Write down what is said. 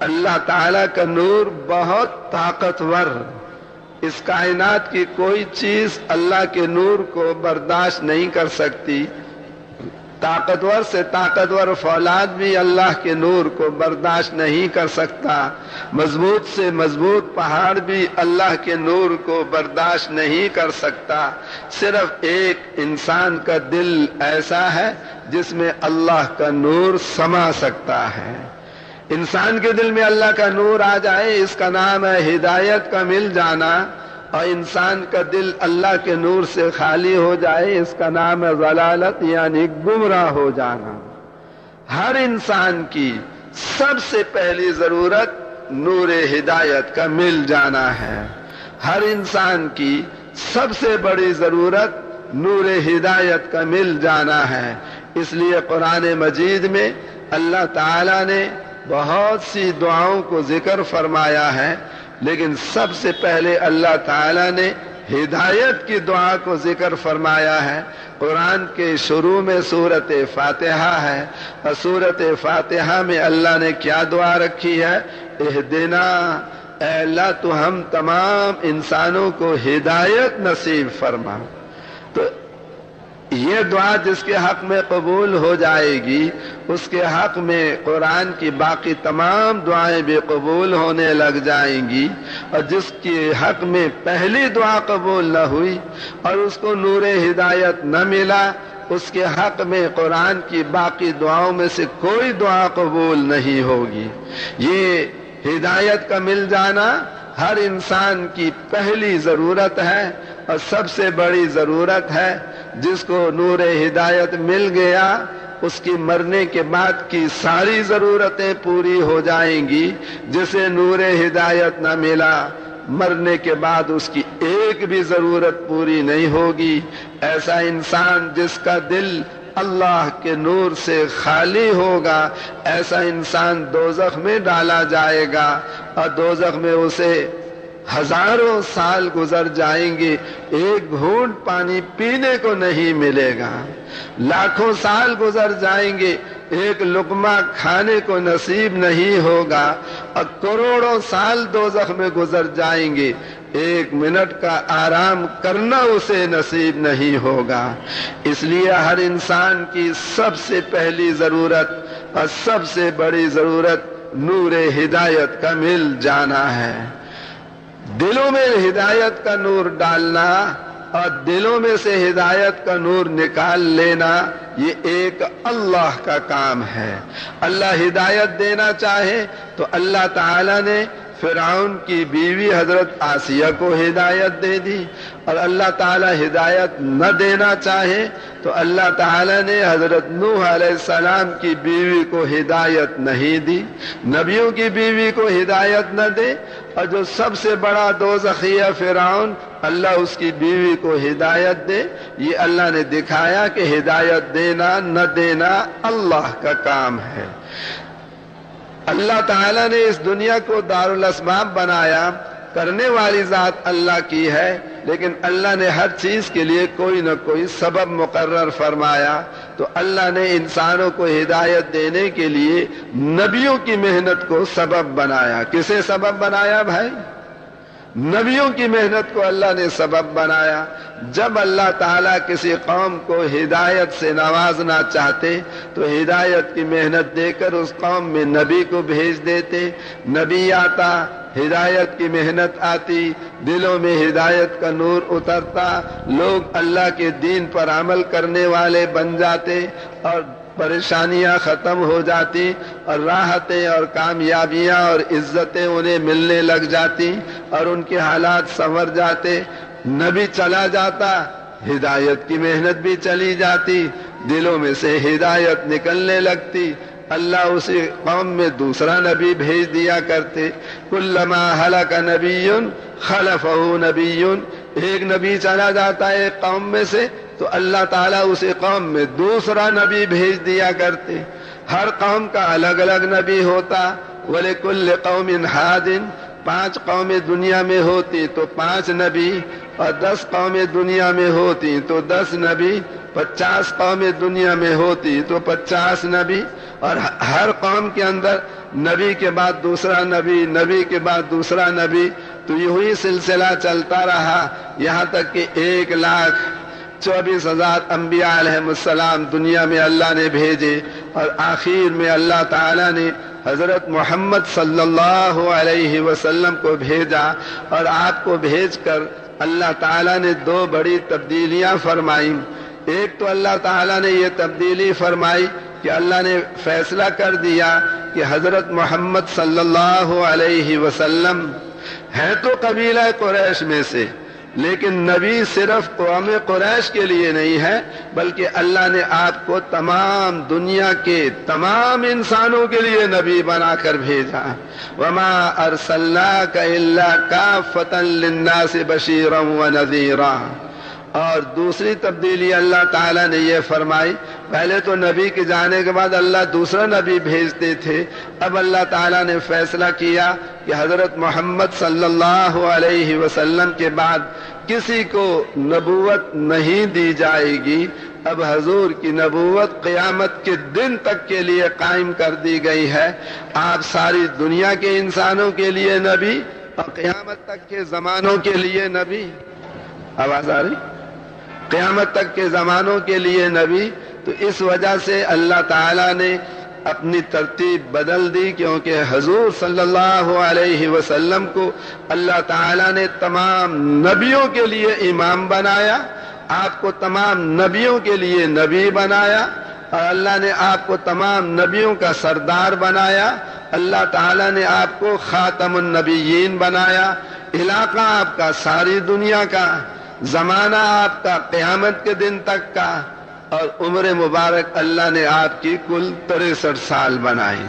اللہ تعالیٰ کا نور بہت طاقتور، اس کائنات کی کوئی چیز اللہ کے نور کو برداشت نہیں کر سکتی۔ طاقتور سے طاقتور فولاد بھی اللہ کے نور کو برداشت نہیں کر سکتا، مضبوط سے مضبوط پہاڑ بھی اللہ کے نور کو برداشت نہیں کر سکتا۔ صرف ایک انسان کا دل ایسا ہے جس میں اللہ کا نور سما سکتا ہے۔ انسان کے دل میں اللہ کا نور آ جائے، اس کا نام ہے ہدایت کا مل جانا، اور انسان کا دل اللہ کے نور سے خالی ہو جائے، اس کا نام ہے ضلالت یعنی گمراہ ہو جانا۔ ہر انسان کی سب سے پہلی ضرورت نور ہدایت کا مل جانا ہے۔ ہر انسان کی سب سے بڑی ضرورت نور ہدایت کا مل جانا ہے۔ اس لیے قرآن مجید میں اللہ تعالیٰ نے بہت سی دعاؤں کو ذکر فرمایا ہے، لیکن سب سے پہلے اللہ تعالیٰ نے ہدایت کی دعا کو ذکر فرمایا ہے۔ قرآن کے شروع میں سورۃ فاتحہ ہے، اور سورۃ فاتحہ میں اللہ نے کیا دعا رکھی ہے؟ اہدنا، اے اللہ تو ہم تمام انسانوں کو ہدایت نصیب فرما۔ تو یہ دعا جس کے حق میں قبول ہو جائے گی، اس کے حق میں قرآن کی باقی تمام دعائیں بھی قبول ہونے لگ جائیں گی، اور جس کے حق میں پہلی دعا قبول نہ ہوئی اور اس کو نور ہدایت نہ ملا، اس کے حق میں قرآن کی باقی دعاؤں میں سے کوئی دعا قبول نہیں ہوگی۔ یہ ہدایت کا مل جانا ہر انسان کی پہلی ضرورت ہے اور سب سے بڑی ضرورت ہے۔ جس کو نور ہدایت مل گیا، اس کی مرنے کے بعد کی ساری ضرورتیں پوری ہو جائیں گی۔ جسے نور ہدایت نہ ملا، مرنے کے بعد اس کی ایک بھی ضرورت پوری نہیں ہوگی۔ ایسا انسان جس کا دل اللہ کے نور سے خالی ہوگا، ایسا انسان دوزخ میں ڈالا جائے گا، اور دوزخ میں اسے ہزاروں سال گزر جائیں گے، ایک گھونٹ پانی پینے کو نہیں ملے گا۔ لاکھوں سال گزر جائیں گے، ایک لقمہ کھانے کو نصیب نہیں ہوگا، اور کروڑوں سال دوزخ میں گزر جائیں گے، ایک منٹ کا آرام کرنا اسے نصیب نہیں ہوگا۔ اس لیے ہر انسان کی سب سے پہلی ضرورت اور سب سے بڑی ضرورت نور ہدایت کا مل جانا ہے۔ دلوں میں ہدایت کا نور ڈالنا اور دلوں میں سے ہدایت کا نور نکال لینا، یہ ایک اللہ کا کام ہے۔ اللہ ہدایت دینا چاہے تو اللہ تعالیٰ نے فرعون کی بیوی حضرت آسیہ کو ہدایت دے دی، اور اللہ تعالیٰ ہدایت نہ دینا چاہے تو اللہ تعالیٰ نے حضرت نوح علیہ السلام کی بیوی کو ہدایت نہیں دی۔ نبیوں کی بیوی کو ہدایت نہ دے، اور جو سب سے بڑا دوزخی ہے فرعون، اللہ اس کی بیوی کو ہدایت دے۔ یہ اللہ نے دکھایا کہ ہدایت دینا نہ دینا اللہ کا کام ہے۔ اللہ تعالیٰ نے اس دنیا کو دارالاسباب بنایا، کرنے والی ذات اللہ کی ہے، لیکن اللہ نے ہر چیز کے لیے کوئی نہ کوئی سبب مقرر فرمایا۔ تو اللہ نے انسانوں کو ہدایت دینے کے لیے نبیوں کی محنت کو سبب بنایا۔ کسے سبب بنایا بھائی؟ نبیوں کی محنت کو اللہ نے سبب بنایا۔ جب اللہ تعالیٰ کسی قوم کو ہدایت سے نوازنا چاہتے تو ہدایت کی محنت دے کر اس قوم میں نبی کو بھیج دیتے۔ نبی آتا، ہدایت کی محنت آتی، دلوں میں ہدایت کا نور اترتا، لوگ اللہ کے دین پر عمل کرنے والے بن جاتے، اور پریشانیاں ختم ہو جاتی، اور راحتیں اور کامیابیاں اور عزتیں انہیں ملنے لگ جاتی، اور ان کے حالات سنور جاتے۔ نبی چلا جاتا، ہدایت کی محنت بھی چلی جاتی، دلوں میں سے ہدایت نکلنے لگتی۔ اللہ اسی قوم میں دوسرا نبی بھیج دیا کرتے۔ کلما ہلک نبی خلفہ نبی، ایک نبی چلا جاتا ہے ایک قوم میں سے تو اللہ تعالیٰ اسی قوم میں دوسرا نبی بھیج دیا کرتے۔ ہر قوم کا الگ الگ نبی ہوتا۔ وَلِكُلِّ قَوْمٍ حَادٍ، 5 قومیں دنیا میں ہوتی تو 5 نبی، اور 10 قومیں دنیا میں ہوتی تو 10 نبی، 50 قومیں دنیا میں ہوتی تو 50 نبی، اور ہر قوم کے اندر نبی کے بعد دوسرا نبی، نبی کے بعد دوسرا نبی، تو یہی سلسلہ چلتا رہا یہاں تک کہ 1,24,000 انبیاء علیہ السلام دنیا میں اللہ نے بھیجے، اور آخر میں اللہ تعالیٰ نے حضرت محمد صلی اللہ علیہ وسلم کو بھیجا، اور آپ کو بھیج کر اللہ تعالیٰ نے 2 بڑی تبدیلیاں فرمائیں۔ ایک تو اللہ تعالیٰ نے یہ تبدیلی فرمائی کہ اللہ نے فیصلہ کر دیا کہ حضرت محمد صلی اللہ علیہ وسلم ہے تو قبیلہ قریش میں سے، لیکن نبی صرف قوم قریش کے لیے نہیں ہے، بلکہ اللہ نے آپ کو تمام دنیا کے تمام انسانوں کے لیے نبی بنا کر بھیجا۔ وَمَا أَرْسَلْنَاكَ إِلَّا كَافَّةً لِلنَّاسِ بَشِيرًا وَنَذِيرًا۔ اور دوسری تبدیلی اللہ تعالیٰ نے یہ فرمائی، پہلے تو نبی کے جانے کے بعد اللہ دوسرا نبی بھیجتے تھے، اب اللہ تعالیٰ نے فیصلہ کیا کہ حضرت محمد صلی اللہ علیہ وسلم کے بعد کسی کو نبوت نہیں دی جائے گی، اب حضور کی نبوت قیامت کے دن تک کے لیے قائم کر دی گئی ہے۔ آپ ساری دنیا کے انسانوں کے لیے نبی اور قیامت تک کے زمانوں کے لیے نبی۔ آواز آ رہی؟ قیامت تک کے زمانوں کے لیے نبی۔ تو اس وجہ سے اللہ تعالیٰ نے اپنی ترتیب بدل دی، کیونکہ حضور صلی اللہ علیہ وسلم کو اللہ تعالیٰ نے تمام نبیوں کے لیے امام بنایا، آپ کو تمام نبیوں کے لیے نبی بنایا، اور اللہ نے آپ کو تمام نبیوں کا سردار بنایا۔ اللہ تعالیٰ نے آپ کو خاتم النبیین بنایا، علاقہ آپ کا ساری دنیا کا، زمانہ آپ کا قیامت کے دن تک کا، اور عمر مبارک اللہ نے آپ کی کل 63 سال بنائی۔